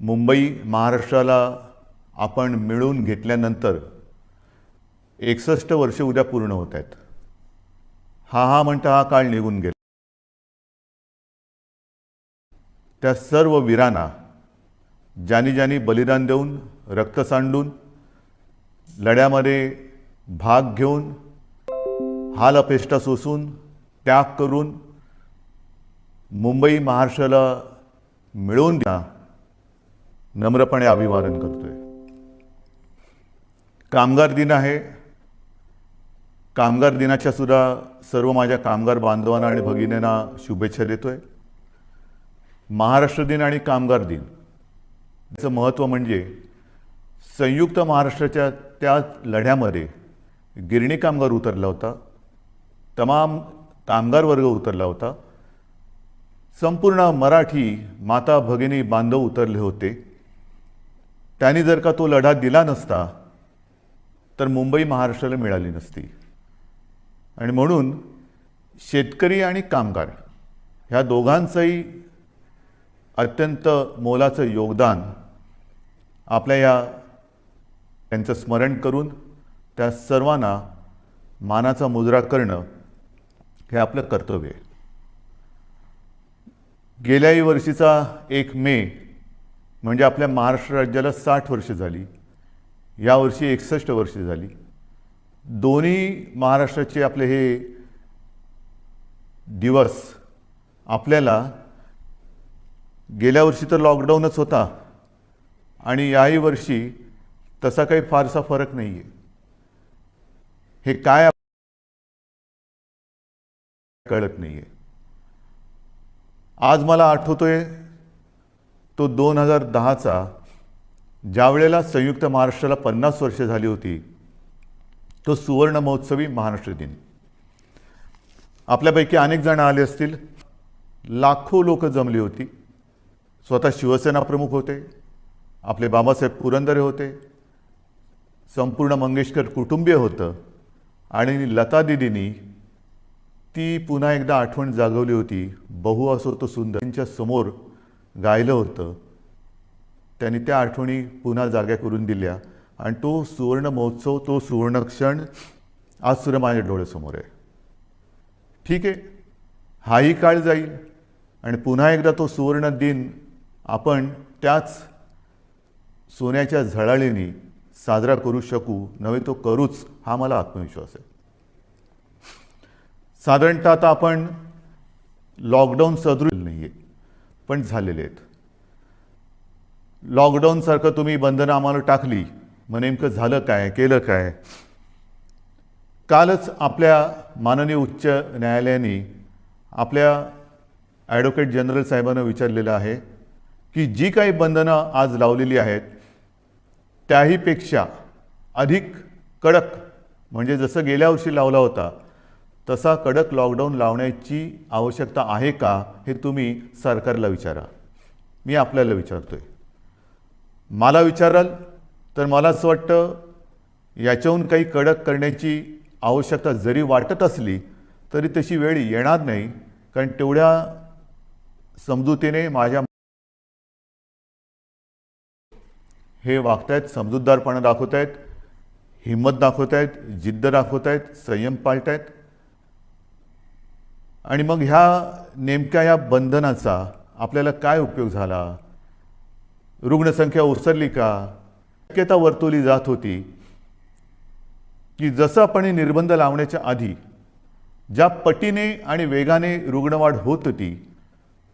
मुंबई महाराष्ट्राला आपण मिळवून घेतल्यानंतर 61 वर्षे उद्या पूर्ण होत आहेत. हा म्हणता हा काळ निघून गेला. त्या सर्व वीरांना ज्यांनी ज्यांनी बलिदान देऊन रक्त सांडून लढ्यामध्ये भाग घेऊन हाल अपेष्टा सोसून त्याग करून मुंबई महाराष्ट्राला मिळवून द्या नम्रपणे अभिवादन करतोय. कामगार दिन आहे. कामगार दिनाच्या सुद्धा सर्व माझ्या कामगार बांधवांना आणि भगिनींना शुभेच्छा देतोय. महाराष्ट्र दिन आणि कामगार दिन याचं महत्त्व म्हणजे संयुक्त महाराष्ट्राच्या त्या लढ्यामध्ये गिरणी कामगार उतरला होता, तमाम कामगार वर्ग उतरला होता, संपूर्ण मराठी माता भगिनी बांधव उतरले होते. त्यांनी जर का तो लढा दिला नसता तर मुंबई महाराष्ट्राला मिळाली नसती. आणि म्हणून शेतकरी आणि कामगार ह्या दोघांचंही अत्यंत मोलाचं योगदान आपल्या त्यांचं स्मरण करून त्या सर्वांना मानाचा मुजरा करणं हे आपलं कर्तव्य आहे. गेल्याही वर्षीचा 1 मे म्हणजे आपल्या महाराष्ट्र राज्याला 60 वर्ष झाली. यावर्षी 61 वर्षे झाली. दोन्ही महाराष्ट्राचे आपले हे दिवस आपल्याला गेल्या वर्षी तर लॉकडाऊनच होता आणि याही वर्षी तसा काही फारसा फरक नाही आहे. हे काय कळत नाही आहे. आज मला आठवतोय तो 2010चा ज्या वेळेला संयुक्त महाराष्ट्राला 50 वर्ष झाली होती, तो सुवर्ण महोत्सवी महाराष्ट्र दिन. आपल्यापैकी अनेक जण आले असतील. लाखो लोक जमली होती. स्वतः शिवसेना प्रमुख होते, आपले बाबासाहेब पुरंदरे होते, संपूर्ण मंगेशकर कुटुंबीय होतं आणि लता दिदींनी ती पुन्हा एकदा आठवण जागवली होती. बहु असो तो सुंदर त्यांच्या समोर गायलं होतं. त्यांनी त्या आठवणी पुन्हा जाग्या करून दिल्या आणि तो सुवर्ण महोत्सव, तो सुवर्ण क्षण आज सुद्धा माझ्या डोळ्यासमोर आहे. ठीक आहे, हाही काळ जाईल आणि पुन्हा एकदा तो सुवर्ण दिन आपण त्याच सोन्याच्या झळाळीने साजरा करू शकू, नव्हे तो करूच, हा मला आत्मविश्वास आहे. साधारणतः आता आपण लॉकडाऊन सदृश नाही आहे, पण झालेले आहेत. लॉकडाऊनसारखं तुम्ही बंधनं आम्हाला टाकली, मग नेमकं झालं काय, केलं काय? कालच आपल्या माननीय उच्च न्यायालयाने आपल्या ॲडव्होकेट जनरल साहेबांना विचारलेलं आहे की जी काही बंधनं आज लावलेली आहेत त्याहीपेक्षा अधिक कडक, म्हणजे जसं गेल्या वर्षी लावला होता तसा कडक लॉकडाऊन लावण्याची आवश्यकता आहे का, हे तुम्ही सरकारला विचारा. मी आपल्याला विचारतोय. मला विचाराल तर मला असं वाटतं याच्याहून काही कडक करण्याची आवश्यकता जरी वाटत असली तरी तशी वेळ येणार नाही, कारण तेवढ्या समजुतीने माझ्या हे वागतायत, समजूतदारपणा दाखवतायत, हिंमत दाखवतायत, जिद्द दाखवतायत, संयम पाळतायत. आणि मग नेमक्या ह्या बंधनाचा आपल्याला काय उपयोग झाला? रुग्णसंख्या ओसरली का? शक्यता वर्तवली जात होती की जसं आपण निर्बंध लावण्याच्या आधी ज्या पटीने आणि वेगाने रुग्णवाढ होत होती,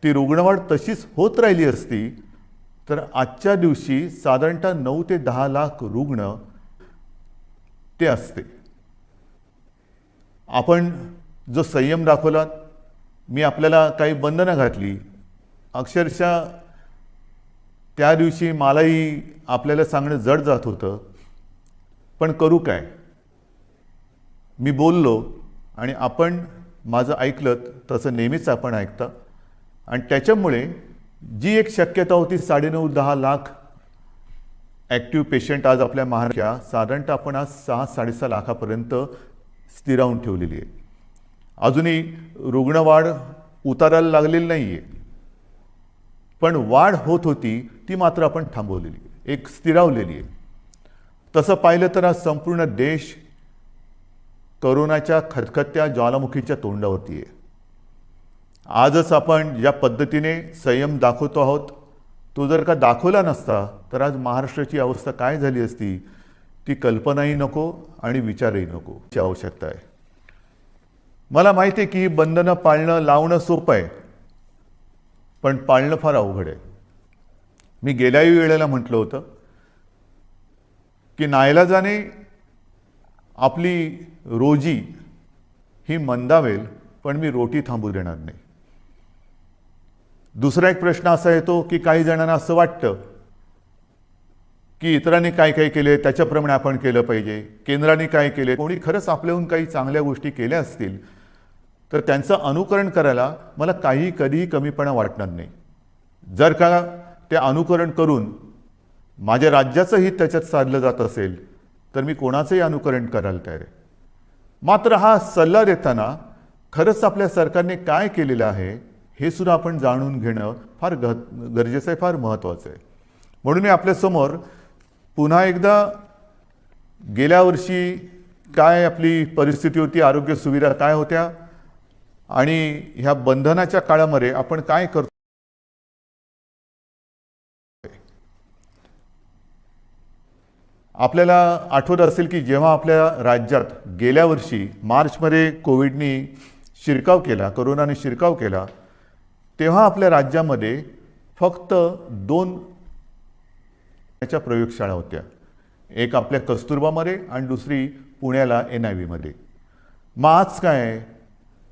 ती रुग्णवाढ तशीच होत राहिली असती तर आजच्या दिवशी साधारणतः 9 ते 10 लाख रुग्ण ते असते. आपण जो संयम दाखवला, मी आपल्याला काही बंधनं घातली, अक्षरशः त्या दिवशी मलाही आपल्याला सांगणं जड जात होतं, पण करू काय? मी बोललो आणि आपण माझं ऐकलं तसं नेहमीच आपण ऐकता. आणि त्याच्यामुळे जी एक शक्यता होती 9.5-10 लाख ॲक्टिव्ह पेशंट आज आपल्या महाराष्ट्रात, साधारणतः आपण आज 6-6.5 लाखापर्यंत स्थिरावून ठेवलेली आहे. अजूनही रुग्णवाढ उतारायला लागलेली नाही आहे, पण वाढ होत होती ती ती मात्र आपण थांबवलेली आहे, एक स्थिरावलेली आहे. तसं पाहिलं तर आज संपूर्ण देश कोरोनाच्या खतखत्या ज्वालामुखीच्या तोंडावरती आहे. आजच आपण ज्या पद्धतीने संयम दाखवतो आहोत तो जर का दाखवला नसता तर आज महाराष्ट्राची अवस्था काय झाली असती ती कल्पनाही नको आणि विचारही नको ची आवश्यकता आहे. मला माहिती आहे की ही बंधनं पाळणं लावणं सोपं आहे, पण पाळणं फार अवघड आहे. मी गेल्याही वेळेला म्हटलं होतं की नाईलाजाने आपली रोजी ही मंदावेल, पण मी रोटी थांबू देणार नाही. दुसरा एक प्रश्न असा येतो की काही जणांना असं वाटतं की इतरांनी काय काय केले त्याच्याप्रमाणे आपण केलं पाहिजे, केंद्राने काय केले, कोणी खरंच आपल्याहून काही चांगल्या गोष्टी केल्या असतील तर त्यांचं अनुकरण करायला मला कधीही कमीपणा वाटणार नाही. जर का ते अनुकरण करून माझ्या राज्याचं हित त्याच्यात साधलं जात असेल तर मी कोणाचंही अनुकरण करायला तयार आहे. मात्र हा सल्ला देताना खरंच आपल्या सरकारने काय केलेलं आहे हे सुद्धा आपण जाणून घेणं फार गरजेचं आहे, फार महत्त्वाचं आहे. म्हणून मी आपल्यासमोर पुन्हा एकदा गेल्या वर्षी काय आपली परिस्थिती होती, आरोग्य सुविधा काय होत्या आणि ह्या बंधनाच्या काळामध्ये आपण काय करतो. आपल्याला आठवत असेल की जेव्हा आपल्या राज्यात गेल्या वर्षी मार्चमध्ये कोविडनी शिरकाव केला, कोरोनाने शिरकाव केला, तेव्हा आपल्या राज्यामध्ये फक्त 2 प्रयोगशाळा होत्या. एक आपल्या कस्तुरबामध्ये आणि दुसरी पुण्याला NIV. मग आज काय,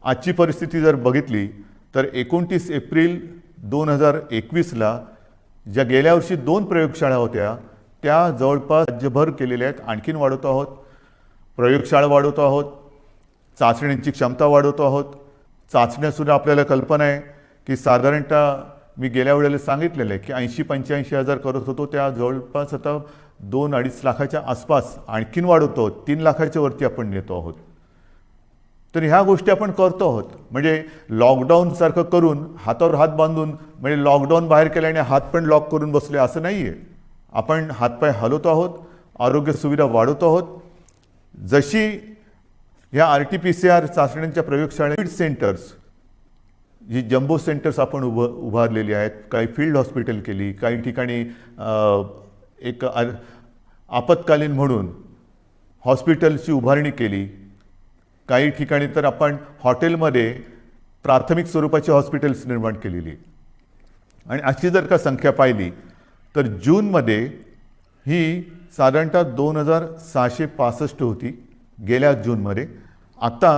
आजची परिस्थिती जर बघितली तर 29 एप्रिल 2021ला ज्या गेल्या वर्षी 2 प्रयोगशाळा होत्या त्या जवळपास राज्यभर केलेल्या आहेत. आणखीन वाढवतो आहोत, प्रयोगशाळा वाढवतो आहोत, चाचण्यांची क्षमता वाढवतो आहोत. चाचण्यासुद्धा आपल्याला कल्पना आहे की साधारणतः मी गेल्या वेळेला सांगितलेलं आहे की 80-85 हजार करत होतो, त्या जवळपास आता 2-2.5 लाखाच्या आसपास आणखीन वाढवतो आहोत. 3 लाखाच्या वरती आपण नेतो आहोत. तर ह्या गोष्टी आपण करतो आहोत. म्हणजे लॉकडाऊनसारखं करून हातावर हात बांधून म्हणजे लॉकडाऊन बाहेर केल्याने हात पण लॉक करून बसले असं नाही आहे. आपण हातपाय हलवतो आहोत, आरोग्य सुविधा वाढवतो आहोत. जशी ह्या RT-PCR चाचण्यांच्या प्रयोगशाळा सेंटर्स, जी जम्बो सेंटर्स आपण उभारलेली आहेत, काही फील्ड हॉस्पिटल केली, काही ठिकाणी एक आपत्कालीन म्हणून हॉस्पिटलची उभारणी केली, काही ठिकाणी तर आपण हॉटेलमध्ये प्राथमिक स्वरूपाची हॉस्पिटल्स निर्माण केलेली. आणि अशी जर का संख्या पाहिली तर जूनमध्ये ही साधारणतः 2665 होती गेल्या जूनमध्ये. आता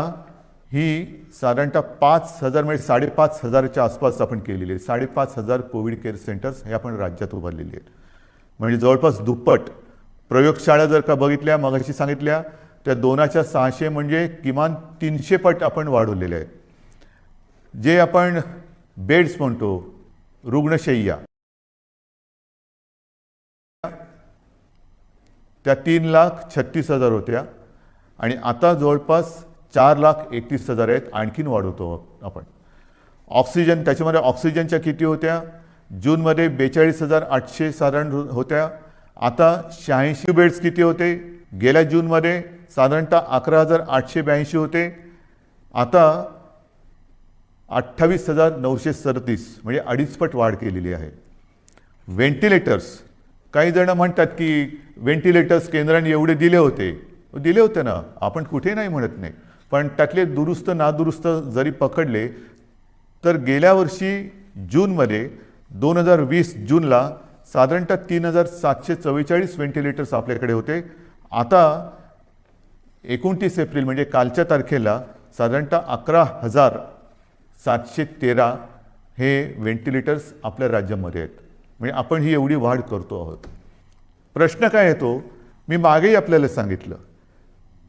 ही साधारणतः 5000 म्हणजे 5500च्या आसपास आपण केलेली आहे. 5500 कोविड केअर सेंटर्स हे आपण राज्यात उभारलेली आहेत. म्हणजे जवळपास दुप्पट. प्रयोगशाळा जर का बघितल्या मगाशी सांगितल्या त्या 2च्या 600 म्हणजे किमान 300 पट आपण वाढवलेले आहेत. जे आपण बेड्स म्हणतो, रुग्णशय्या, त्या 3,36,000 होत्या आणि आता जवळपास 4,31,000 आहेत. आणखीन वाढवतो आपण. ऑक्सिजन, त्याच्यामध्ये ऑक्सिजनच्या किती होत्या, जूनमध्ये 42,800 साधारण होत्या. आता 86 बेड्स किती होते, गेल्या जूनमध्ये साधारणतः 11,882 होते. आता 28,937 म्हणजे 2.5 पट वाढ केलेली आहे. व्हेंटिलेटर्स, काही जण म्हणतात की व्हेंटिलेटर्स केंद्राने एवढे दिले होते ना, आपण कुठे नाही म्हणत नाही, पण त्यातले दुरुस्त नादुरुस्त जरी पकडले तर गेल्या वर्षी जूनमध्ये 2020 जूनला साधारणतः 3,744 व्हेंटिलेटर्स आपल्याकडे होते. आता 29 एप्रिल म्हणजे कालच्या तारखेला साधारणतः 11,713 हे व्हेंटिलेटर्स आपल्या राज्यामध्ये आहेत. म्हणजे आपण ही एवढी वाढ करतो आहोत. प्रश्न काय येतो, मी मागेही आपल्याला सांगितलं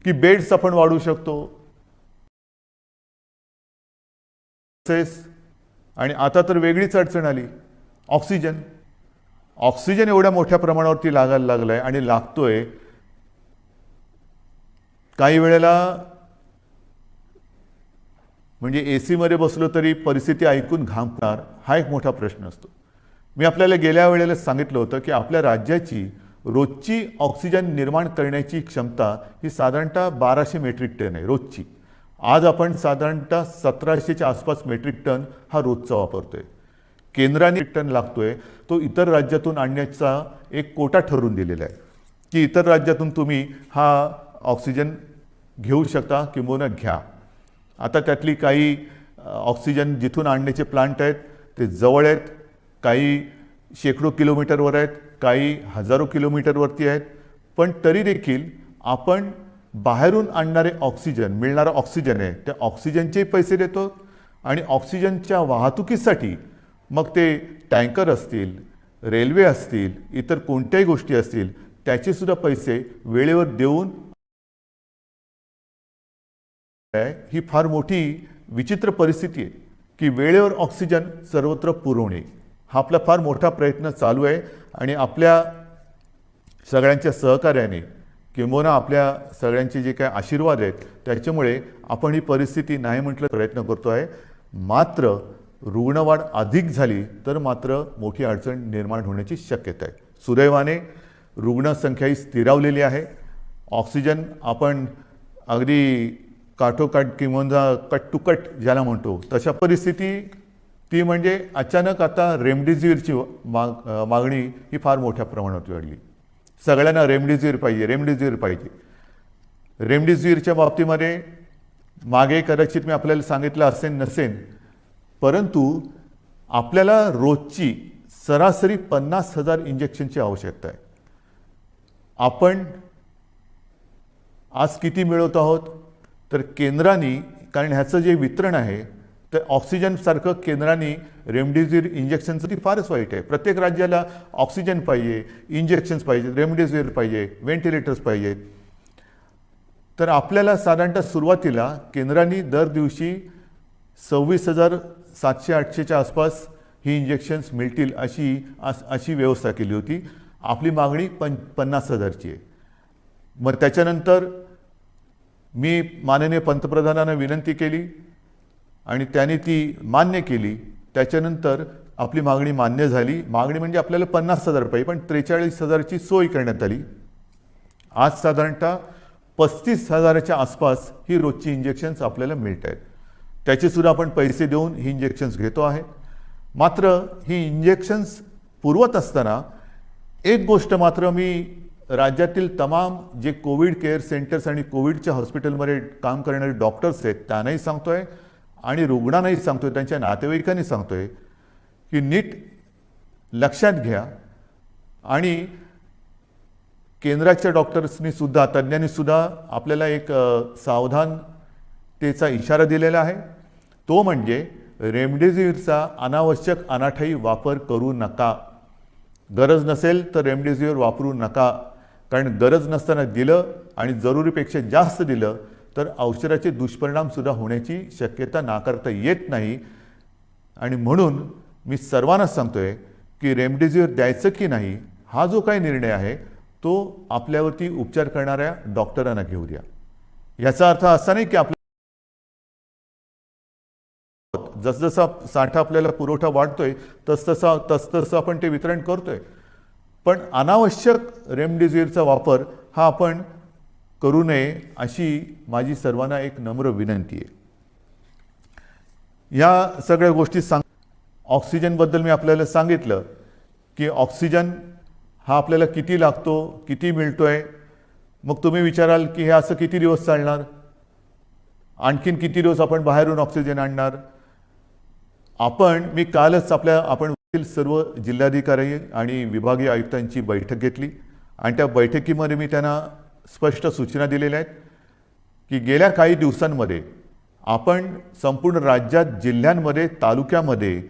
की बेड्स आपण वाढवू शकतो. आणि आता तर वेगळीच अडचण आली, ऑक्सिजन. ऑक्सिजन एवढ्या मोठ्या प्रमाणावरती लागायला लागलाय आणि लागतोय. काही वेळेला म्हणजे AC मध्ये बसलो तरी परिस्थिती ऐकून घामणार, हा एक मोठा प्रश्न असतो. मी आपल्याला गेल्या वेळेला सांगितलं होतं की आपल्या राज्याची रोजची ऑक्सिजन निर्माण करण्याची क्षमता ही साधारणतः 1200 मेट्रिक टन आहे रोजची. आज आपण साधारणतः 1700च्या आसपास मेट्रिक टन हा रोजचा वापरतोय. केंद्राने टन लागतोय तो इतर राज्यातून आणण्याचा एक कोटा ठरवून दिलेला आहे की इतर राज्यातून तुम्ही हा ऑक्सिजन घेऊ शकता किंवा घ्या. आता त्यातली काही ऑक्सिजन जिथून आणण्याचे प्लांट आहेत ते जवळ आहेत, काही शेकडो किलोमीटरवर आहेत, काही हजारो किलोमीटरवरती आहेत. पण तरी देखील आपण बाहेरून आणणारे ऑक्सिजन, मिळणारा ऑक्सिजन आहे त्या ऑक्सिजनचे पैसे देतो आणि ऑक्सिजनच्या वाहतुकीसाठी मग ते टँकर असतील, रेल्वे असतील, इतर कोणत्याही गोष्टी असतील त्याचे सुद्धा पैसे वेळेवर देऊन ही फार मोठी विचित्र परिस्थिती आहे की वेळेवर ऑक्सिजन सर्वत्र पुरवणे हा आपला फार मोठा प्रयत्न चालू आहे. आणि आपल्या सगळ्यांच्या सहकार्याने किंबहुना आपल्या सगळ्यांचे जे काही आशीर्वाद आहेत त्याच्यामुळे आपण ही परिस्थिती नाही म्हटलं प्रयत्न करतो आहे. मात्र रुग्णवाढ अधिक झाली तर मात्र मोठी अडचण निर्माण होण्याची शक्यता आहे. सुदैवाने रुग्णसंख्या ही स्थिरावलेली आहे. ऑक्सिजन आपण अगदी काठोकाठ किंवा कट टू कट ज्याला म्हणतो तशा परिस्थिती ती म्हणजे अचानक आता रेमडेसिवीरची मागणी ही फार मोठ्या प्रमाणात वाढली. सगळ्यांना रेमडेसिवीर पाहिजे. रेमडेसिवीरच्या बाबतीमध्ये मागे कदाचित मी आपल्याला सांगितलं नसेन, परंतु आपल्याला रोजची सरासरी 50,000 इंजेक्शनची आवश्यकता आहे. आपण आज किती मिळवत आहोत तर केंद्राने, कारण ह्याचं जे वितरण आहे तर ऑक्सिजनसारखं केंद्राने रेमडेसिवीर इंजेक्शनचं ती फारच वाईट आहे. प्रत्येक राज्याला ऑक्सिजन पाहिजे, इंजेक्शन्स पाहिजे, रेमडेसिवीर पाहिजे, व्हेंटिलेटर्स पाहिजेत. तर आपल्याला साधारणतः सुरुवातीला केंद्राने दर दिवशी 26,700-800च्या आसपास ही इंजेक्शन्स मिळतील अशी व्यवस्था केली होती. आपली मागणी 50,000ची आहे. मग त्याच्यानंतर मी माननीय पंतप्रधानांना विनंती केली आणि त्यांनी ती मान्य केली. त्याच्यानंतर आपली मागणी मान्य झाली. मागणी म्हणजे आपल्याला 50,000 पाहिजे पण 43,000ची सोय करण्यात आली. आज साधारणतः 35,000च्या आसपास ही रोजची इंजेक्शन्स आपल्याला मिळत आहेत. त्याचेसुद्धा आपण पैसे देऊन ही इंजेक्शन्स घेतो आहे. मात्र ही इंजेक्शन्स पुरवत असताना एक गोष्ट मात्र मी राज्यातील तमाम जे कोविड केअर सेंटर्स आणि कोविडच्या हॉस्पिटलमध्ये काम करणारे डॉक्टर्स आहेत त्यांनाही सांगतोय आणि रुग्णांनाही सांगतोय, त्यांच्या नातेवाईकांनी सांगतोय की नीट लक्षात घ्या. आणि केंद्राच्या डॉक्टर्सनी सुद्धा, तज्ज्ञांनी सुद्धा आपल्याला एक सावधानतेचा इशारा दिलेला आहे. तो म्हणजे रेमडेसिवीरचा अनावश्यक अनाठायी वापर करू नका. गरज नसेल तर रेमडेसिवीर वापरू नका. कारण गरज नसताना दिलं आणि जरुरीपेक्षा जास्त दिलं तर औषधाचे दुष्परिणाम सुद्धा होण्याची शक्यता नाकारता येत नाही. आणि म्हणून मी सर्वांना सांगतोय की रेमडेसिवीर द्यायचं की नाही हा जो काही निर्णय आहे तो आपल्यावरती उपचार करणाऱ्या डॉक्टरांना घेऊ द्या. याचा अर्थ असा नाही की आपल्या जसजसा साठा आपल्याला पुरवठा वाढतोय तसतसं आपण ते वितरण करतोय. पण अनावश्यक रेमडेसिवीरचा वापर हा आपण करू नये अशी माझी सर्वांना एक नम्र विनंती आहे. या सगळ्या गोष्टी ऑक्सिजनबद्दल मी आपल्याला सांगितलं की ऑक्सिजन हा आपल्याला किती लागतो, किती मिळतोय. मग तुम्ही विचाराल की हे असं किती दिवस चालणार, आणखीन किती दिवस आपण बाहेरून ऑक्सिजन आणणार. मी कालच आपण सर्व जिल्हाधिकारी आणि विभागीय आयुक्तांची बैठक घेतली आणि त्या बैठकीमध्ये मी त्यांना स्पष्ट सूचना दिलेल्या आहेत की गेल्या काही दिवसांमध्ये आपण संपूर्ण राज्यात, जिल्ह्यांमध्ये, तालुक्यामध्ये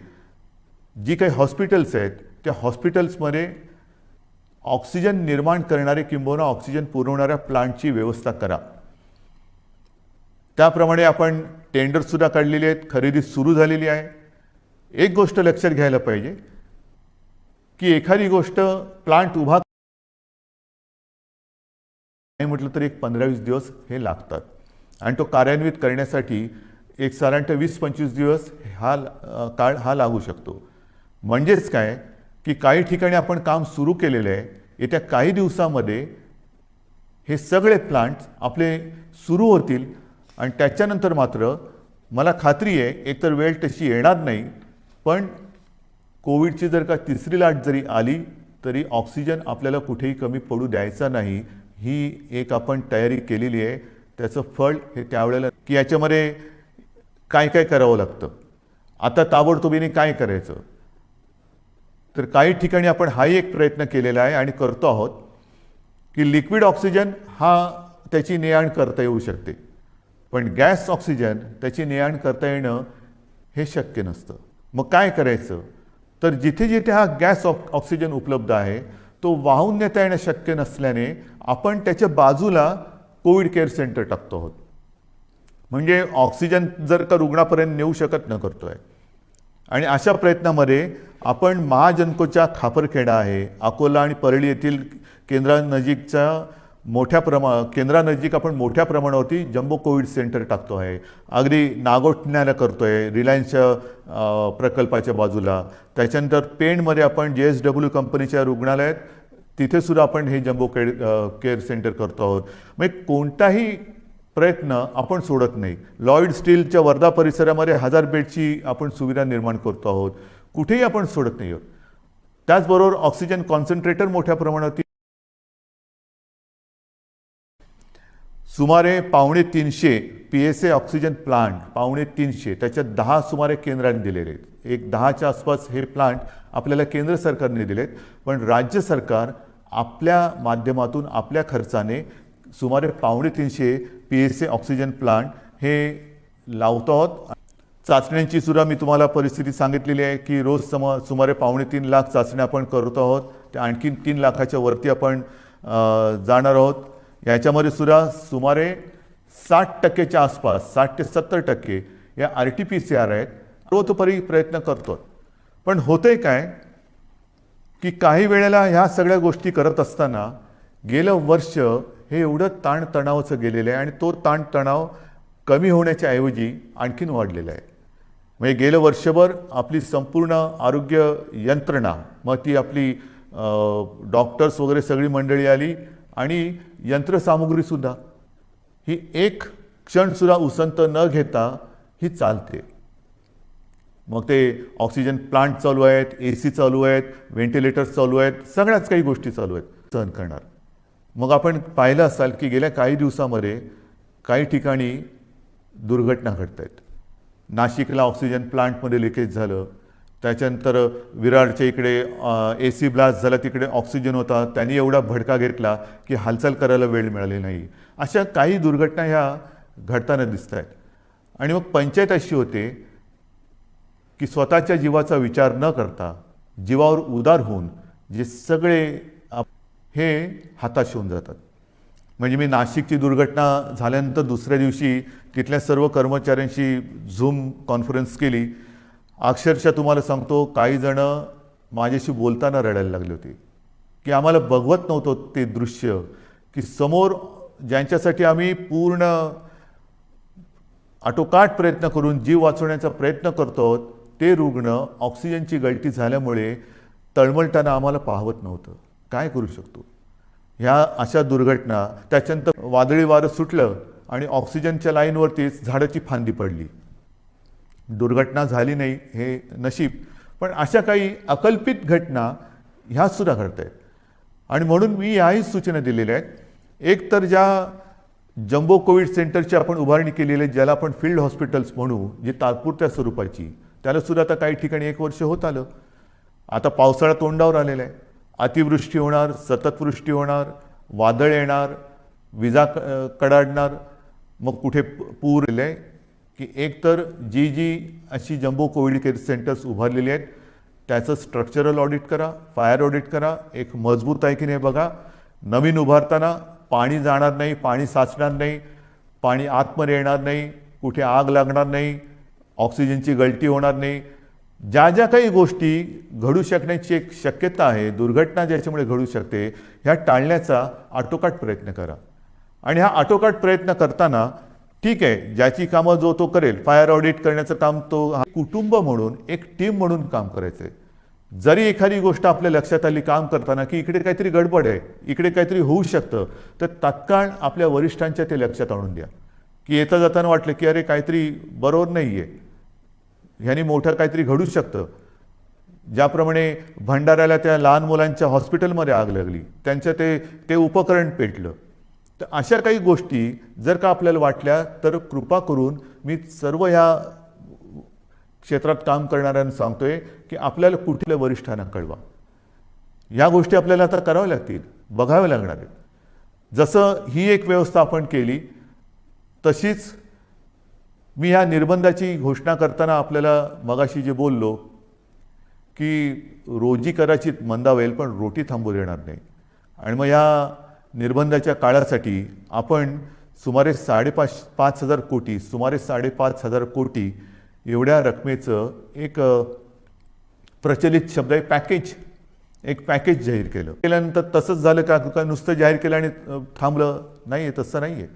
जी काही हॉस्पिटल्स आहेत त्या हॉस्पिटल्समध्ये ऑक्सिजन निर्माण करणारे किंबहुना ऑक्सिजन पुरवणाऱ्या प्लांटची व्यवस्था करा. त्याप्रमाणे आपण टेंडरसुद्धा काढलेली आहेत, खरेदी सुरू झालेली आहे. एक गोष्ट लक्षात घ्यायला पाहिजे की एखादी गोष्ट प्लांट उभा नाही म्हटलं तर एक 15-20 दिवस हे लागतात आणि तो कार्यान्वित करण्यासाठी एक साधारणतः 20-25 दिवस काळ हा लागू शकतो. म्हणजेच काय की काही ठिकाणी आपण काम सुरू केलेले आहे. येत्या काही दिवसांमध्ये हे सगळे प्लांट्स आपले सुरू होतील आणि त्याच्यानंतर मात्र मला खात्री आहे एकतर वेळ तशी येणार नाही, पण कोविडची जर का तिसरी लाट जरी आली तरी ऑक्सिजन आपल्याला कुठेही कमी पडू द्यायचा नाही. ही एक आपण तयारी केलेली आहे. त्याचं फळ हे त्यावेळेला की याच्यामध्ये काय काय करावं लागतं. आता ताबडतोबीने काय करायचं, तर काही ठिकाणी आपण हाही एक प्रयत्न केलेला आहे आणि करतो आहोत की लिक्विड ऑक्सिजन हा त्याची ने-आण करता येऊ शकते, पण गॅस ऑक्सिजन त्याची ने-आण करता येणं हे शक्य नसतं. मग काय करायचं, तर जिथे जिथे हा गॅस ऑक्सिजन उपलब्ध आहे तो वाहून नेता येणं शक्य नसल्याने आपण त्याच्या बाजूला कोविड केअर सेंटर टाकतो आहोत. म्हणजे ऑक्सिजन जर का रुग्णापर्यंत नेऊ शकत न करतोय. आणि अशा प्रयत्नामध्ये आपण महाजनकोच्या खापरखेडा आहे, अकोला आणि परळी येथील केंद्रानजीकच्या केंद्रानजीक आपण मोठ्या प्रमाणावरती जम्बो कोविड सेंटर टाकतो आहे. अगदी नागोठण्याला करतोय रिलायन्सच्या प्रकल्पाच्या बाजूला. त्याच्यानंतर पेणमध्ये आपण JSW कंपनीच्या रुग्णालयात तिथे सुद्धा आपण हे जम्बो केअर सेंटर करतो आहोत. म्हणजे कोणताही प्रयत्न आपण सोडत नाही. लॉयड स्टीलच्या वर्धा परिसरामध्ये 1000 बेडची आपण सुविधा निर्माण करतो आहोत. कुठेही आपण सोडत नाही आहोत. त्याचबरोबर ऑक्सिजन कॉन्सन्ट्रेटर मोठ्या प्रमाणात सुमारे 350 PSA ऑक्सिजन प्लांट 350 त्याच्यात 10 सुमारे केंद्राने दिलेले आहेत. एक 10च्या आसपास हे प्लांट आपल्याला केंद्र सरकारने दिलेत, पण राज्य सरकार आपल्या माध्यमातून आपल्या खर्चाने सुमारे 350 PSA ऑक्सिजन प्लांट हे लावतो आहोत. चाचण्यांची सुद्धा मी तुम्हाला परिस्थिती सांगितलेली आहे की रोज सुमारे 3.5 लाख चाचण्या आपण करतो आहोत. त्या आणखीन 3 लाखाच्या वरती आपण जाणार आहोत. याच्यामध्ये सुद्धा सुमारे 60% आसपास 60 ते 70% या RT-PCR आहेत. सर्वतोपरी प्रयत्न करतो. पण होतंय काय की काही वेळेला ह्या सगळ्या गोष्टी करत असताना गेलं वर्ष हे एवढं ताणतणावाचं गेलेलं आहे आणि तो ताणतणाव कमी होण्याच्या ऐवजी आणखीन वाढलेला आहे. म्हणजे गेलं वर्षभर आपली संपूर्ण आरोग्य यंत्रणा, मग ती आपली डॉक्टर्स वगैरे सगळी मंडळी आली आणि यंत्रसामुग्रीसुद्धा ही एक क्षणसुद्धा उसंत न घेता ही चालते. मग ते ऑक्सिजन प्लांट चालू आहेत, AC चालू आहेत, व्हेंटिलेटर्स चालू आहेत, सगळ्याच काही गोष्टी चालू आहेत सहन करणार. मग आपण पाहिलं असाल की गेल्या काही दिवसामध्ये काही ठिकाणी दुर्घटना घडत आहेत. नाशिकला ऑक्सिजन प्लांटमध्ये लिकेज झालं. त्याच्यानंतर विरारच्या इकडे AC ब्लास्ट झाला, तिकडे ऑक्सिजन होता, त्यांनी एवढा भडका घेतला की हालचाल करायला वेळ मिळाली नाही. अशा काही दुर्घटना ह्या घडताना दिसत आहेत. आणि मग पंचायत अशी होते की स्वतःच्या जीवाचा विचार न करता जीवावर उदार होऊन जे सगळे हे हाताश होऊन जातात. म्हणजे मी नाशिकची दुर्घटना झाल्यानंतर दुसऱ्या दिवशी तिथल्या सर्व कर्मचाऱ्यांशी झूम कॉन्फरन्स केली. अक्षरशः तुम्हाला सांगतो काही जण माझ्याशी बोलताना रडायला लागले होते की आम्हाला बघवत नव्हतं ते दृश्य की समोर ज्यांच्यासाठी आम्ही पूर्ण आटोकाट प्रयत्न करून जीव वाचवण्याचा प्रयत्न करतो ते रुग्ण ऑक्सिजनची गळती झाल्यामुळे तळमळताना आम्हाला पाहवत नव्हतं. काय करू शकतो. ह्या अशा दुर्घटना. त्याच्यानंतर वादळी वारं सुटलं आणि ऑक्सिजनच्या लाईनवरतीच झाडाची फांदी पडली. दुर्घटना झाली नाही हे नशीब, पण अशा काही अकल्पित घटना ह्या सुद्धा घडत आहेत. आणि म्हणून मी याही सूचना दिलेल्या आहेत. एक तर ज्या जम्बो कोविड सेंटरची आपण उभारणी केलेली आहे, ज्याला आपण फील्ड हॉस्पिटल्स म्हणू, जी तात्पुरत्या स्वरूपाची, त्याला सुद्धा आता काही ठिकाणी 1 वर्ष होत आलं. आता पावसाळा तोंडावर आलेला आहे. अतिवृष्टी होणार, सततवृष्टी होणार, वादळ येणार, विजा कडाडणार, मग कुठे पूर येईल की एकतर जी अशी जम्बो कोविड केअर सेंटर्स उभारलेली आहेत त्याचं स्ट्रक्चरल ऑडिट करा, फायर ऑडिट करा, एक मजबूत आहे की नाही बघा. नवीन उभारताना पाणी जाणार नाही, पाणी साचणार नाही, पाणी आतमध्ये येणार नाही, कुठे आग लागणार नाही, ऑक्सिजनची गळती होणार नाही. ज्या ज्या काही गोष्टी घडू शकण्याची एक शक्यता आहे, दुर्घटना ज्याच्यामुळे घडू शकते, ह्या टाळण्याचा आटोकाट प्रयत्न करा. आणि हा आटोकाट प्रयत्न करताना ठीक आहे, ज्याची कामं जो तो करेल, फायर ऑडिट करण्याचं काम तो कुटुंब म्हणून एक टीम म्हणून काम करायचं आहे. जरी एखादी गोष्ट आपल्या लक्षात आली काम करताना की इकडे काहीतरी गडबड आहे, इकडे काहीतरी होऊ शकतं, तर तात्काळ आपल्या वरिष्ठांच्या ते लक्षात आणून द्या की येता जाताना वाटलं की अरे काहीतरी बरोबर नाही आहे, ह्यानी मोठं काहीतरी घडू शकतं. ज्याप्रमाणे भंडाऱ्याला त्या लहान मुलांच्या हॉस्पिटलमध्ये आग लागली, त्यांचं ते उपकरण पेटलं. तर अशा काही गोष्टी जर का आपल्याला वाटल्या तर कृपा करून मी सर्व ह्या क्षेत्रात काम करणाऱ्यांना सांगतोय की आपल्याला कुठल्या वरिष्ठांना कळवा. या गोष्टी आपल्याला आता कराव्या लागतील, बघाव्या लागणार आहेत. जसं ही एक व्यवस्था आपण केली, तशीच मी ह्या निर्बंधाची घोषणा करताना आपल्याला मगाशी जे बोललो की रोजी कदाचित मंदावेल पण रोटी थांबू देणार नाही. आणि मग या निर्बंधाच्या काळासाठी आपण सुमारे 5,500 कोटी, सुमारे 5,500 कोटी एवढ्या रकमेचं एक प्रचलित शब्द आहे पॅकेज, एक पॅकेज जाहीर केलं. केल्यानंतर तसंच झालं का नुसतं जाहीर केलं आणि थांबलं? नाही आहे, तसं नाही आहे.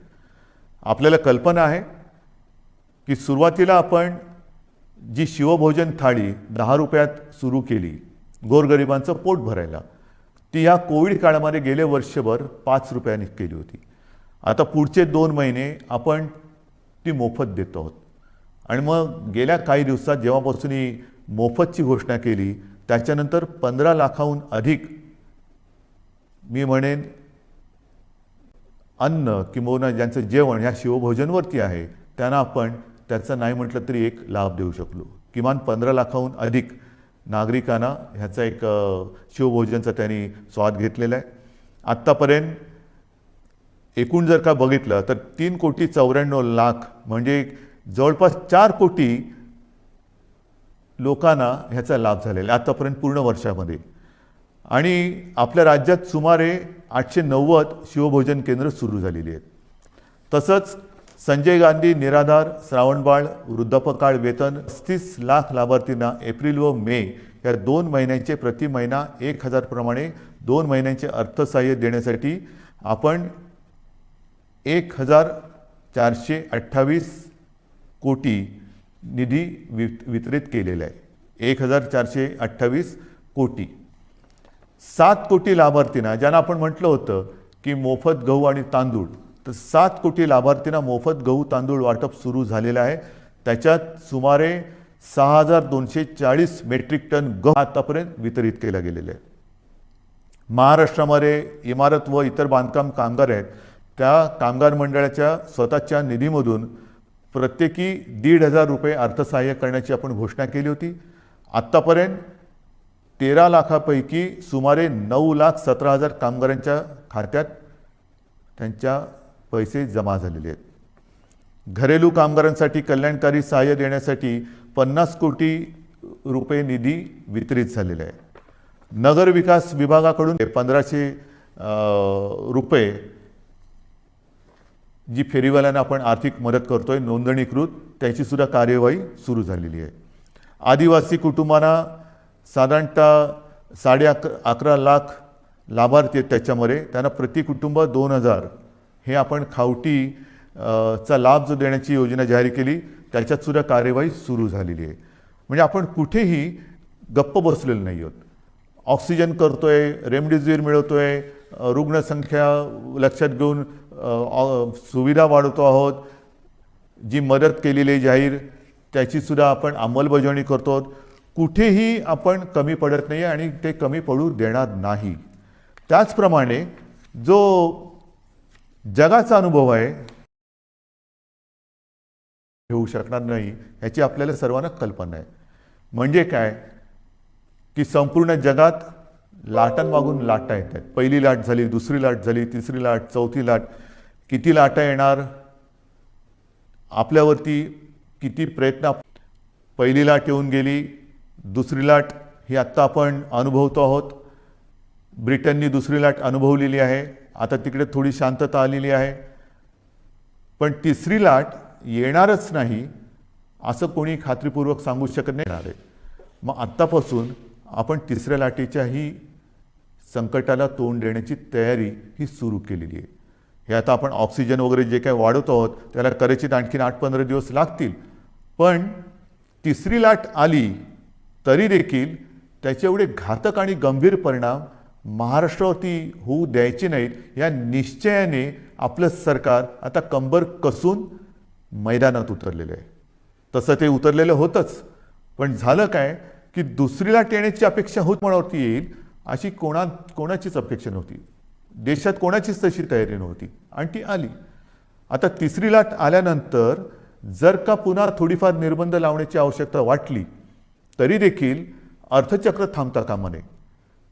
आपल्याला कल्पना आहे की सुरुवातीला आपण जी शिवभोजन थाळी 10 रुपयात सुरू केली गोरगरिबांचं पोट भरायला, ती या कोविड काळामध्ये गेले वर्षभर 5 रुपयांनी केली होती. आता पुढचे 2 महिने आपण ती मोफत देत आहोत. आणि मग गेल्या काही दिवसात जेव्हापासून ही मोफतची घोषणा केली त्याच्यानंतर 15 लाखाहून अधिक मी म्हणेन अन्न किंवा ज्यांचं जेवण ह्या शिवभोजनवरती आहे त्यांना आपण त्याचा नाही म्हटलं तरी एक लाभ देऊ शकलो. किमान 15 लाखाहून अधिक नागरिकांना ह्याचा एक शिवभोजनचा त्यांनी स्वाद घेतलेला आहे. आत्तापर्यंत एकूण जर का बघितलं तर 3,94,00,000 म्हणजे जवळपास 4 कोटी लोकांना ह्याचा लाभ झालेला आहे आतापर्यंत पूर्ण वर्षामध्ये. आणि आपल्या राज्यात सुमारे 890 शिवभोजन केंद्र सुरू झालेली आहेत. तसंच संजय गांधी निराधार, श्रावणबाळ, वृद्धापकाळ वेतन 35 लाख लाभार्थींना एप्रिल व मे या 2 महिन्यांचे प्रति महिना 1,000 प्रमाणे 2 महिन्यांचे अर्थसहाय्य देण्यासाठी आपण 1,428 कोटी निधी वितरित केलेला आहे. 1,428 कोटी. 7 कोटी लाभार्थींना, ज्यांना आपण म्हटलं होतं की मोफत गहू आणि तांदूळ, तर 7 कोटी लाभार्थींना मोफत गहू तांदूळ वाटप सुरू झालेलं आहे. त्याच्यात सुमारे 6,240 मेट्रिक टन गहू आतापर्यंत वितरित केला गेलेला आहे. महाराष्ट्रामध्ये इमारत व इतर बांधकाम कामगार आहेत, त्या कामगार मंडळाच्या स्वतःच्या निधीमधून प्रत्येकी 1,500 रुपये अर्थसहाय्य करण्याची आपण घोषणा केली होती. आत्तापर्यंत 13 लाखापैकी सुमारे 9,17,000 कामगारांच्या खात्यात त्यांच्या पैसे जमा झालेले आहेत. घरेलू कामगारांसाठी कल्याणकारी सहाय्य देण्यासाठी 50 कोटी रुपये निधी वितरित झालेला आहे. नगर विकास विभागाकडून 1,500 रुपये जी फेरीवाल्यांना आपण आर्थिक मदत करतोय नोंदणीकृत, त्याची सुद्धा कार्यवाही सुरू झालेली आहे. आदिवासी कुटुंबांना साधारणतः 11.5 लाख लाभार्थी आहेत. त्याच्यामध्ये त्यांना प्रति कुटुंब 2,000 हे आपण खावटी चा लाभ जो देण्याची योजना जाहीर केली त्याच्यात सुद्धा कार्यवाही सुरू झालेली आहे. म्हणजे आपण कुठेही गप्प बसलेलो नाही आहोत. ऑक्सिजन करतोय, रेमडेसिवीर मिळवतोय, रुग्णसंख्या लक्षात घेऊन सुविधा वाढवतो आहोत. जी मदत केलेली आहे जाहीर त्याची सुद्धा आपण अंमलबजावणी करतो आहोत. कुठेही आपण कमी पडत नाही आणि ते कमी पडू देणार नाही. त्याचप्रमाणे जो जगाचा अनुभव आहे घेऊ शकणार नाही याची आपल्याला सर्वांना कल्पना आहे. म्हणजे काय की संपूर्ण जगात लाटांमागून लाटा येत आहेत. पहिली लाट झाली, दुसरी लाट झाली, तिसरी लाट, चौथी लाट. किती लाटा येणार, आपल्यावरती किती प्रयत्न. पहिली लाट येऊन गेली, दुसरी लाट ही आत्ता आपण अनुभवतो आहोत. ब्रिटननी दुसरी लाट अनुभवलेली आहे, आता तिकडे थोडी शांतता आलेली आहे. पण तिसरी लाट येणारच नाही असं कोणी खात्रीपूर्वक सांगू शकत नाही. मग आत्तापासून आपण तिसऱ्या लाटेच्याही संकटाला तोंड देण्याची तयारी ही सुरू केलेली आहे. हे आता आपण ऑक्सिजन वगैरे जे काही वाढवतो आहोत त्याला कदाचित आणखीन 8-15 दिवस लागतील. पण तिसरी लाट आली तरी देखील त्याचे एवढे घातक आणि गंभीर परिणाम महाराष्ट्रावरती होऊ द्यायचे नाहीत या निश्चयाने आपलं सरकार आता कंबर कसून मैदानात उतरलेलं आहे. तसं ते उतरलेलं होतंच, पण झालं काय की दुसरी लाट येण्याची अपेक्षा होत मनावरती येईल अशी कोणाचीच अपेक्षा नव्हती. देशात कोणाचीच तशी तयारी नव्हती आणि ती आली. आता तिसरी लाट आल्यानंतर जर का पुन्हा थोडीफार निर्बंध लावण्याची आवश्यकता वाटली तरी देखील अर्थचक्र थांबता कामा नये.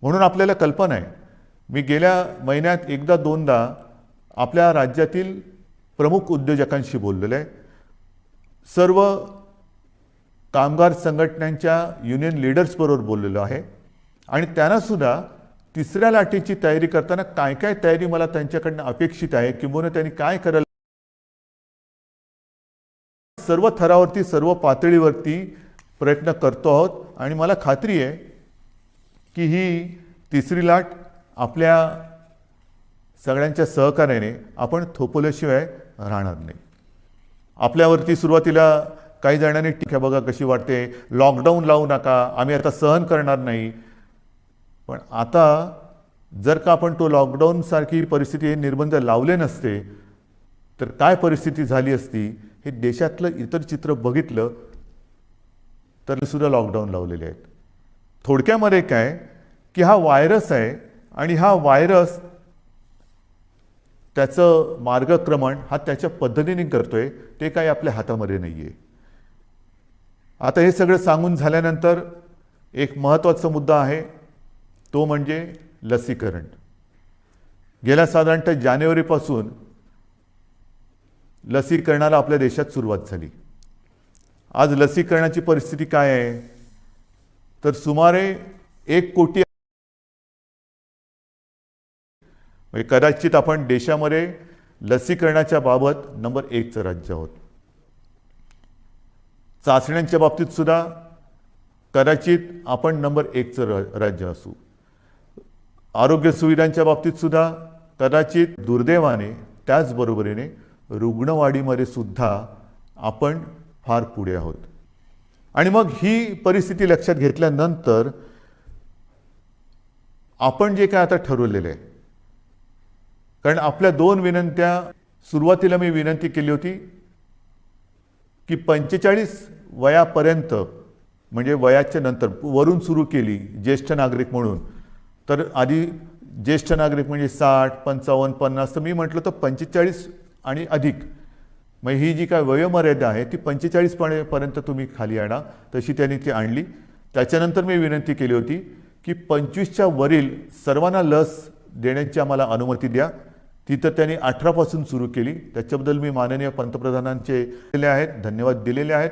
म्हणून आपल्याला कल्पना आहे, मी गेल्या महिन्यात एकदा दोनदा आपल्या राज्यातील प्रमुख उद्योजकांशी बोललेलो आहे. सर्व कामगार संघटनांच्या युनियन लीडर्सबरोबर बोललेलो आहे आणि त्यांनासुद्धा तिसऱ्या लाटेची तयारी करताना काय काय तयारी मला त्यांच्याकडनं अपेक्षित आहे किंवा त्यांनी काय करायला, सर्व थरावरती सर्व पातळीवरती प्रयत्न करतो आहोत. आणि मला खात्री आहे की ही तिसरी लाट आपल्या सगळ्यांच्या सहकार्याने आपण थोपवल्याशिवाय राहणार नाही. आपल्यावरती सुरुवातीला काही जणांनी टीका बघा कशी वाटते, लॉकडाऊन लावू नका, आम्ही आता सहन करणार नाही. पण आता जर का आपण तो लॉकडाऊनसारखी परिस्थिती, हे निर्बंध लावले नसते तर काय परिस्थिती झाली असती हे देशातलं इतर चित्र बघितलं तर सुद्धा लॉकडाऊन लावलेले आहेत. थोडक्यामध्ये काय की हा व्हायरस आहे आणि हा व्हायरस त्याचं मार्गक्रमण हा त्याच्या पद्धतीने करतोय, ते काही आपल्या हातामध्ये नाही आहे. आता हे सगळं सांगून झाल्यानंतर एक महत्त्वाचा मुद्दा आहे, तो म्हणजे लसीकरण. गेल्या साधारणतः जानेवारीपासून लसीकरणाला आपल्या देशात सुरुवात झाली. आज लसीकरणाची परिस्थिती काय आहे तर सुमारे 1 कोटी, कदाचित आपण देशामध्ये लसीकरणाच्या बाबत नंबर 1चं राज्य आहोत. चाचण्यांच्या बाबतीत सुद्धा कदाचित आपण नंबर 1चं राज्य असू. आरोग्य सुविधांच्या बाबतीत सुद्धा कदाचित दुर्दैवाने त्याचबरोबरीने रुग्णवाढीमध्ये सुद्धा आपण फार पुढे आहोत. आणि मग ही परिस्थिती लक्षात घेतल्यानंतर आपण जे काय आता ठरवलेलं आहे, कारण आपल्या 2 विनंत्या, सुरुवातीला मी विनंती केली होती की 45 वयापर्यंत म्हणजे वयाच्या नंतर वरून सुरू केली ज्येष्ठ नागरिक म्हणून. तर आधी ज्येष्ठ नागरिक म्हणजे 60, 55, 50, तर मी म्हटलं तर 45 आणि अधिक, मग ही जी काय वयोमर्यादा आहे ती 45 पर्यंत तुम्ही खाली आणा. तशी त्यांनी ती आणली. त्याच्यानंतर मी विनंती केली होती की 25च्या वरील सर्वांना लस देण्याची आम्हाला अनुमती द्या. ती तर त्यांनी 18 पासून सुरू केली. त्याच्याबद्दल मी माननीय पंतप्रधानांचे धन्यवाद दिलेले आहेत.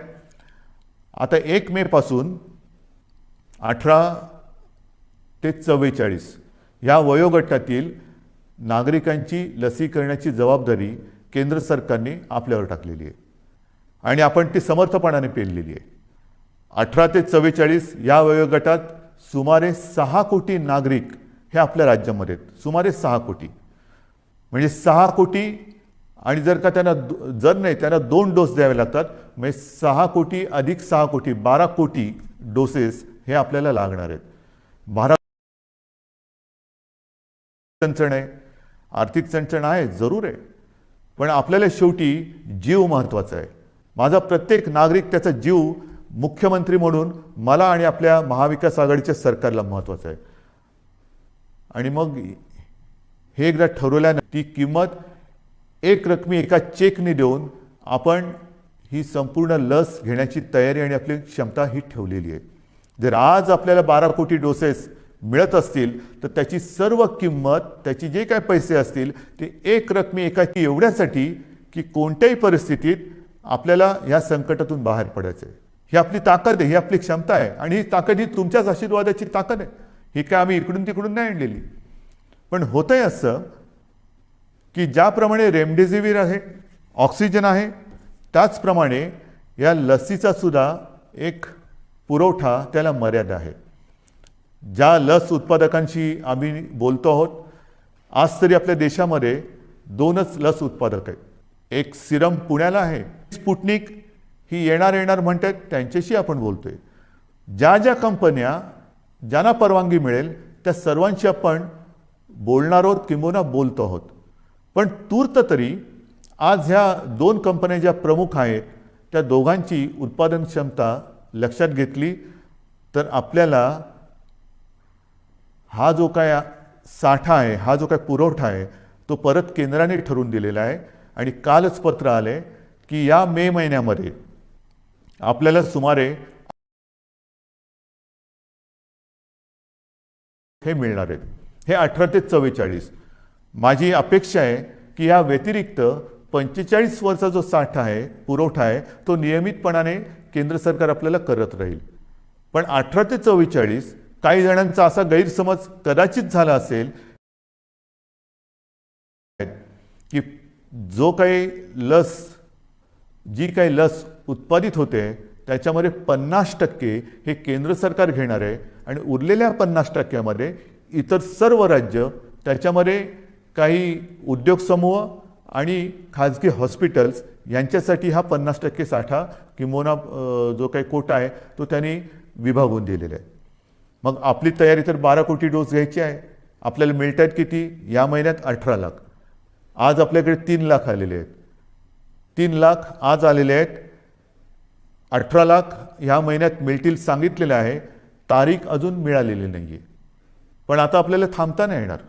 आता 1 मे पासून 18 ते 44 या वयोगटातील नागरिकांची लसीकरणाची जबाबदारी केंद्र सरकारने आपल्यावर टाकलेली आहे आणि आपण ती समर्थपणाने पेललेली आहे. 18 ते 44 या वयोगटात सुमारे 6 कोटी नागरिक हे आपल्या राज्यामध्ये आहेत. सुमारे 6 कोटी म्हणजे 6 कोटी, आणि जर का त्यांना त्यांना 2 डोस द्यावे लागतात, म्हणजे 6 कोटी अधिक 6 कोटी 12 कोटी डोसेस हे आपल्याला लागणार आहेत. चणचण आहे, आर्थिक चणचण आहे, जरूर आहे, पण आपल्याला शेवटी जीव महत्त्वाचा आहे. माझा प्रत्येक नागरिक त्याचा जीव मुख्यमंत्री म्हणून मला आणि आपल्या महाविकास आघाडीच्या सरकारला महत्त्वाचा आहे. आणि मग हे एकदा ठरवल्यानं ती किंमत एक रकमी एका चेकने देऊन आपण ही संपूर्ण लस घेण्याची तयारी आणि आपली क्षमता ही ठेवलेली आहे. जर आज आपल्याला 12 कोटी डोसेस मिळत असतील तर त्याची सर्व किंमत, त्याची जे काय पैसे असतील ते एक रकमी एकाची एवढ्यासाठी की कोणत्याही परिस्थितीत आपल्याला या संकटातून बाहेर पडायचं आहे. ही आपली ताकद आहे, ही आपली क्षमता आहे आणि ही ताकद ही तुमच्याच आशीर्वादाची ताकद आहे. ही काय आम्ही इकडून तिकडून नाही आणलेली. पण होतंय असं की ज्याप्रमाणे रेमडेसिवीर आहे, ऑक्सिजन आहे, त्याचप्रमाणे या लसीचा सुद्धा एक पुरवठा त्याला मर्यादा आहे. ज्या लस उत्पादकांशी आम्ही बोलतो आहोत, आज तरी आपल्या देशामध्ये 2च लस उत्पादक आहेत. एक सिरम पुण्याला आहे, स्पुटनिक ही येणार म्हणतात, त्यांच्याशी आपण बोलतोय. ज्या कंपन्या ज्यांना परवानगी मिळेल त्या सर्वांशी आपण बोलणार आहोत किंबहुना बोलतो आहोत. पण तूर्त तरी आज ह्या 2 कंपन्या ज्या प्रमुख आहेत त्या दोघांची उत्पादन क्षमता लक्षात घेतली तर आपल्याला हा जो काय साठा आहे, हा जो काय पुरवठा आहे तो परत केंद्राने ठरवून दिलेला आहे. आणि कालच पत्र आले की या मे महिन्यामध्ये आपल्याला सुमारे हे मिळणार आहेत. हे 18 ते 44. माझी अपेक्षा आहे की या व्यतिरिक्त 45 वर्षाचा जो साठा आहे, पुरवठा आहे, तो नियमितपणाने केंद्र सरकार आपल्याला करत राहील. पण 18 ते 44 काही जणांचा असा गैरसमज कदाचित झाला असेल की जी काही लस उत्पादित होते त्याच्यामध्ये 50% हे केंद्र सरकार घेणार आहे आणि उरलेल्या 50%मध्ये इतर सर्व राज्य, त्याच्यामध्ये काही उद्योग समूह आणि खाजगी हॉस्पिटल्स यांच्यासाठी हा 50% साठा किंवा जो काही कोटा आहे तो त्यांनी विभागून दिलेला आहे. मग आपली तयारी तर 12 कोटी डोस घ्यायची आहे. आपल्याला मिळत आहेत किती? या महिन्यात 18 लाख. आज आपल्याकडे 3 लाख आलेले आहेत. 3 लाख आज आलेले आहेत. 18 लाख ह्या महिन्यात मिळतील सांगितलेलं आहे. तारीख अजून मिळालेली नाही आहे. पण आता आपल्याला थांबता नाही येणार,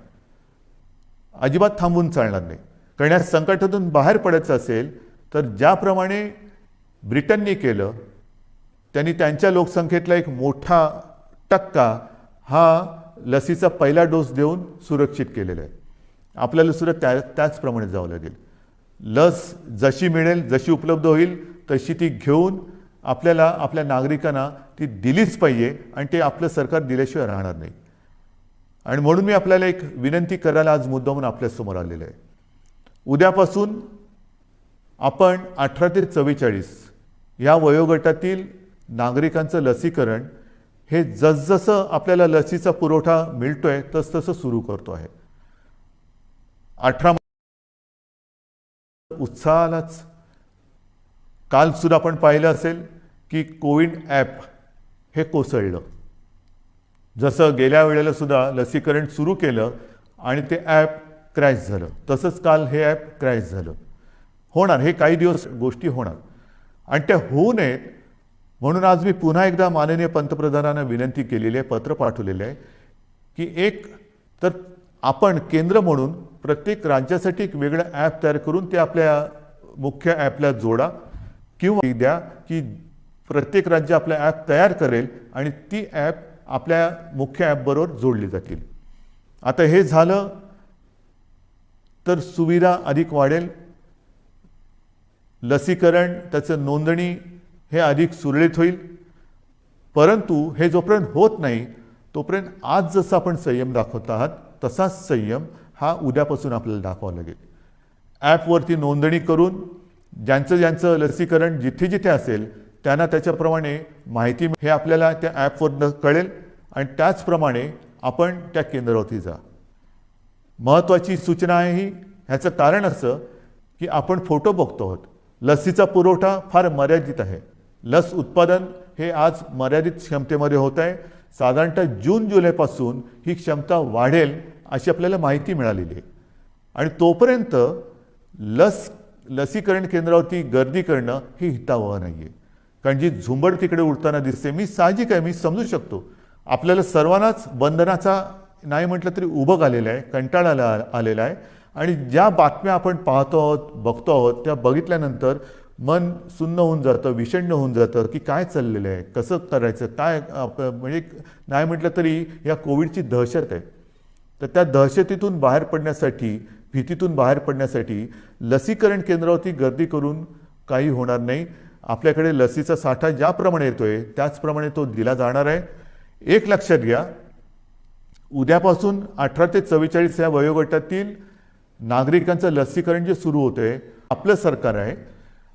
अजिबात थांबून चालणार नाही. कारण या संकटातून बाहेर पडायचं असेल तर ज्याप्रमाणे ब्रिटनने केलं, त्यांनी त्यांच्या लोकसंख्येतला एक मोठा टक्का हा लसीचा पहिला डोस देऊन सुरक्षित केलेला आहे. आपल्याला सुद्धा त्याचप्रमाणे जावं लागेल. लस जशी मिळेल, जशी उपलब्ध होईल तशी ती घेऊन आपल्याला आपल्या नागरिकांना ती दिलीच पाहिजे आणि ते आपलं सरकार दिल्याशिवाय राहणार नाही. आणि म्हणून मी आपल्याला एक विनंती करायला आज मुद्दामून आपल्यासमोर आलेलं आहे. उद्यापासून आपण 18 ते 44 या वयोगटातील नागरिकांचं लसीकरण हे जसजसं आपल्याला लसीचा पुरवठा मिळतोय तसतसं सुरू करतो आहे. 18 उत्साहालाच काल सुद्धा आपण पाहिलं असेल की कोविन ॲप हे कोसळलं. जसं गेल्या वेळेला सुद्धा लसीकरण सुरू केलं आणि ते ॲप क्रॅश झालं, तसंच काल हे ॲप क्रॅश झालं. होणार, हे काही दिवस गोष्टी होणार आणि त्या होऊ नयेत म्हणून आज मी पुन्हा एकदा माननीय पंतप्रधानांना विनंती केलेली आहे, पत्र पाठवलेलं आहे की एक तर आपण केंद्र म्हणून प्रत्येक राज्यासाठी एक वेगळं ॲप तयार करून ते आपल्या मुख्य ॲपला जोडा किंवा द्या की प्रत्येक राज्य आपला ॲप तयार करेल आणि ती ॲप आपल्या मुख्य ॲपबरोबर जोडली जातील. आता हे झालं तर सुविधा अधिक वाढेल, लसीकरण, त्याचं नोंदणी हे अधिक सुरळीत होईल. परंतु हे जोपर्यंत होत नाही तोपर्यंत आज जसं आपण संयम दाखवत आहात तसाच संयम हा उद्यापासून आपल्याला दाखवावा लागेल. ॲपवरती नोंदणी करून ज्यांचं लसीकरण जिथे जिथे असेल त्यांना त्याच्याप्रमाणे माहिती हे आपल्याला त्या ॲपवरनं कळेल आणि त्याचप्रमाणे आपण त्या केंद्रावरती जा. महत्त्वाची सूचना आहे ही. ह्याचं कारण असं की आपण फोटो बघतो आहोत. लसीचा पुरवठा फार मर्यादित आहे. लस उत्पादन हे आज मर्यादित क्षमतेमध्ये होत आहे. साधारणतः जून-जुलैपासून ही क्षमता वाढेल अशी आपल्याला माहिती मिळालेली आहे. आणि तोपर्यंत लसीकरण केंद्रावरती गर्दी करणं ही हितावह नाही आहे. कारण जी झुंबड तिकडे उडताना दिसते, मी साहजिक आहे, मी समजू शकतो. आपल्याला सर्वांनाच बंधनाचा नाही म्हटलं तरी उभं आलेलं आहे, कंटाळा आलेला आहे. आणि ज्या बातम्या आपण पाहतो आहोत, बघतो आहोत, त्या बघितल्यानंतर मन सुन्न होऊन जातं, विषण्ण होऊन जातं की काय चाललेलं आहे, कसं करायचं, काय म्हणजे नाही म्हटलं तरी या कोविडची दहशत आहे. तर त्या दहशतीतून बाहेर पडण्यासाठी, भीतीतून बाहेर पडण्यासाठी लसीकरण केंद्रावरती गर्दी करून काही होणार नाही. आपल्याकडे लसीचा साठा ज्याप्रमाणे येतोय त्याचप्रमाणे तो दिला जाणार आहे. एक लक्षात घ्या, उद्यापासून 18 ते 44 या वयोगटातील नागरिकांचं लसीकरण जे सुरू होतंय, आपलं सरकार आहे.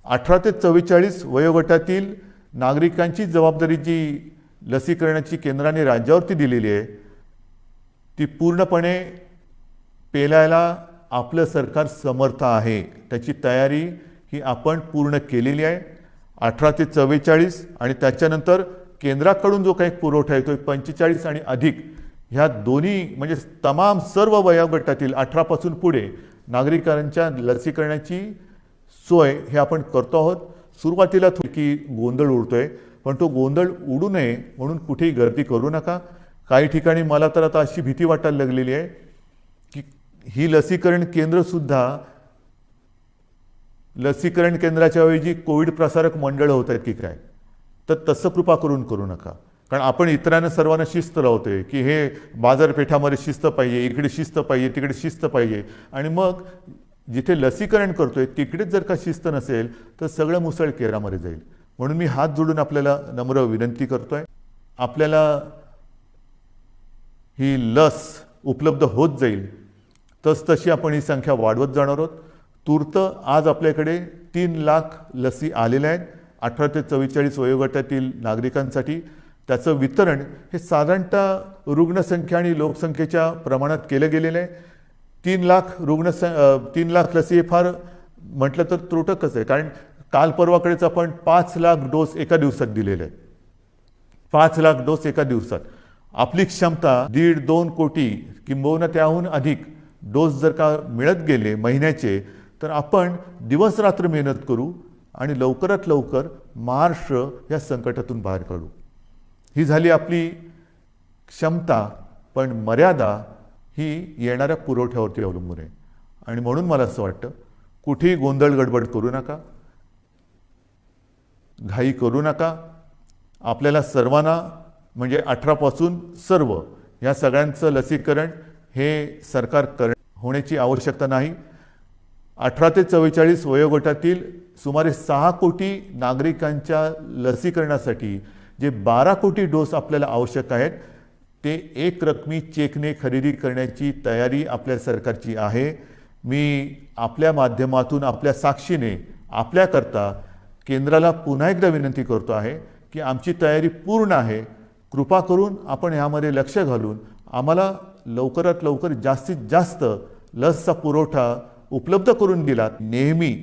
18 ते 44 वयोगटातील नागरिकांची जबाबदारी जी लसीकरणाची केंद्राने राज्यावरती दिलेली आहे ती पूर्णपणे पेलायला आपलं सरकार समर्थ आहे. त्याची तयारी ही आपण पूर्ण केलेली आहे. 18 ते 44 आणि त्याच्यानंतर केंद्राकडून जो काही पुरवठा येतोय 45 आणि अधिक ह्या दोन्ही म्हणजे तमाम सर्व वयोगटातील 18 पासून पुढे नागरिकांच्या लसीकरणाची सोय हे आपण करतो आहोत. सुरुवातीला थोडी गोंधळ उडतोय, पण तो गोंधळ उडू नये म्हणून कुठेही गर्दी करू नका. काही ठिकाणी मला तर आता अशी भीती वाटायला लागलेली आहे की ही लसीकरण केंद्रसुद्धा लसीकरण केंद्राच्या ऐवजी कोविड प्रसारक मंडळ होत आहेत की काय. तर तसं कृपा करून करू नका. कारण आपण इतरांना सर्वांना शिस्त लावतोय की हे बाजारपेठामध्ये शिस्त पाहिजे, इकडे शिस्त पाहिजे, तिकडे शिस्त पाहिजे, आणि मग जिथे लसीकरण करतोय तिकडेच जर का शिस्त नसेल तर सगळं मुसळ केरामध्ये जाईल. म्हणून मी हात जोडून आपल्याला नम्र विनंती करतोय, आपल्याला ही लस उपलब्ध होत जाईल तसतशी आपण ही संख्या वाढवत जाणार आहोत. तूर्त आज आपल्याकडे 3 लाख लसी आलेल्या आहेत 18 ते 44 वयोगटातील नागरिकांसाठी. त्याचं वितरण हे साधारणतः रुग्णसंख्या आणि लोकसंख्येच्या प्रमाणात केलं गेलेलं आहे. 3 लाख लसी हे फार म्हटलं तर त्रुटकच आहे, कारण काल परवाकडेच आपण 5 लाख डोस एका दिवसात दिलेले आहेत. 5 लाख डोस एका दिवसात. आपली क्षमता 1.5-2 कोटी किंबहुना त्याहून अधिक डोस जर का मिळत गेले महिन्याचे तर आपण दिवस रात्र मेहनत करू आणि लवकरात लवकर महाराष्ट्र या संकटातून बाहेर काढू. ही झाली आपली क्षमता, पण मर्यादा ही येणाऱ्या पुरवठ्यावरती अवलंबून आहे. आणि म्हणून मला असं वाटतं कुठेही गोंधळ गडबड करू नका, घाई करू नका. आपल्याला सर्वांना म्हणजे 18 पासून सर्व या सगळ्यांचं लसीकरण हे सरकार होण्याची आवश्यकता नाही. 18 ते 44 वयोगटातील सुमारे 6 कोटी नागरिकांच्या लसीकरणासाठी जे 12 कोटी डोस आपल्याला आवश्यक आहेत ते एक रकमी चेकने खरेदी करण्याची तयारी आपल्या सरकारची आहे. मी आपल्या माध्यमातून आपल्या साक्षीने आपल्याकरता केंद्राला पुन्हा एकदा विनंती करतो आहे की आमची तयारी पूर्ण आहे. कृपा करून आपण ह्यामध्ये लक्ष घालून आम्हाला लवकरात लवकर जास्तीत जास्त लसचा पुरवठा उपलब्ध करून दिलात. नेहमी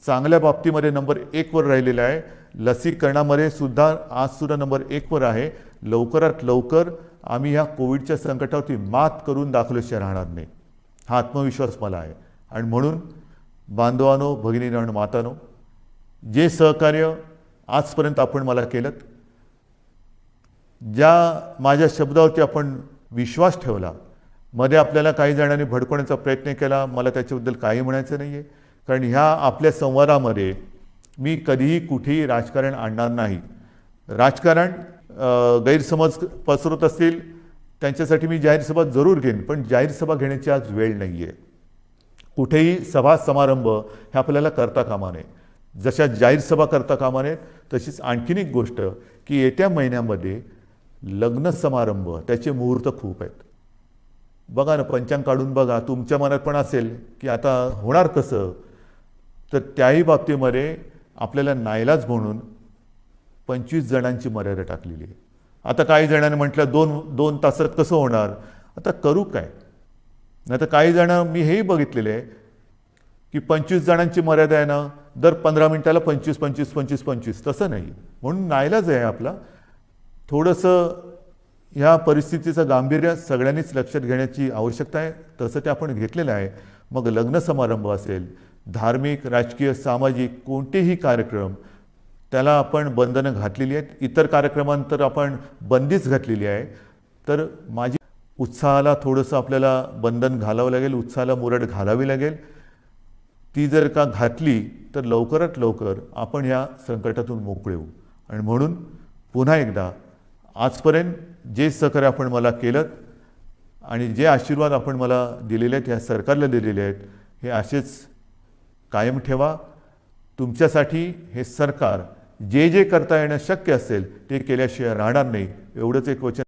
चांगल्या बाबतीमध्ये नंबर 1 वर राहिलेला आहे. लसीकरणामध्ये सुद्धा आजसुद्धा नंबर 1 वर आहे. लवकरात लवकर आम्ही ह्या कोविडच्या संकटावरती मात करून दाखवल्याशिवाय राहणार नाही, हा आत्मविश्वास मला आहे. आणि म्हणून बांधवांनो, भगिनींनो आणि मातांनो, जे सहकार्य आजपर्यंत आपण मला केलं, ज्या माझ्या शब्दावरती आपण विश्वास ठेवला, मध्ये आपल्याला काही जणांनी भडकवण्याचा प्रयत्न केला, मला त्याच्याबद्दल काही म्हणायचं नाही आहे. कारण ह्या आपल्या संवादामध्ये मी कधीही कुठेही राजकारण आणणार नाही. राजकारण गैरसमज पसरत असतील त्यांच्यासाठी मी जाहीर सभा जरूर घेईन, पण जाहीर सभा घेण्याची आज वेळ नाही आहे. कुठेही सभा समारंभ हे आपल्याला करता कामा नये. जशा जाहीर सभा करता कामा नये तशीच आणखीन एक गोष्ट की येत्या महिन्यामध्ये लग्न समारंभ त्याचे मुहूर्त खूप आहेत. बघा ना, पंचांग काढून बघा, तुमच्या मनात पण असेल की आता होणार कसं. तर त्याही बाबतीमध्ये आपल्याला नाईलाज म्हणून 25 जणांची मर्यादा टाकलेली आहे. आता काही जणांनी म्हटलं 2 तासात कसं होणार, आता करू काय. नाही तर काही जण मी हेही बघितलेले आहे की 25 जणांची मर्यादा आहे ना, दर 15 मिनिटाला 25 तसं नाही. म्हणून नाईलाज आहे आपला. थोडंसं ह्या परिस्थितीचं गांभीर्य सगळ्यांनीच लक्षात घेण्याची आवश्यकता आहे. तसं ते आपण घेतलेलं आहे. मग लग्न समारंभ असेल, धार्मिक, राजकीय, सामाजिक कोणतेही कार्यक्रम त्याला आपण बंधनं घातलेली आहेत. इतर कार्यक्रमांतर आपण बंदीच घातलेली आहे. तर माझी उत्साहाला थोडंसं आपल्याला बंधन घालावं लागेल, उत्साहाला मुरड घालावी लागेल. ती जर का घातली तर लवकरात लवकर आपण ह्या संकटातून मोकळे होऊ. आणि म्हणून पुन्हा एकदा आजपर्यंत जे सहकार्य आपण मला केलं आणि जे आशीर्वाद आपण मला दिलेले आहेत, ह्या सरकारला दिलेले आहेत, हे असेच कायम ठेवा. तुमच्यासाठी हे सरकार जे जे करता येणं शक्य असेल ते केल्याशिवाय राहणार नाही, एवढंच एक वचन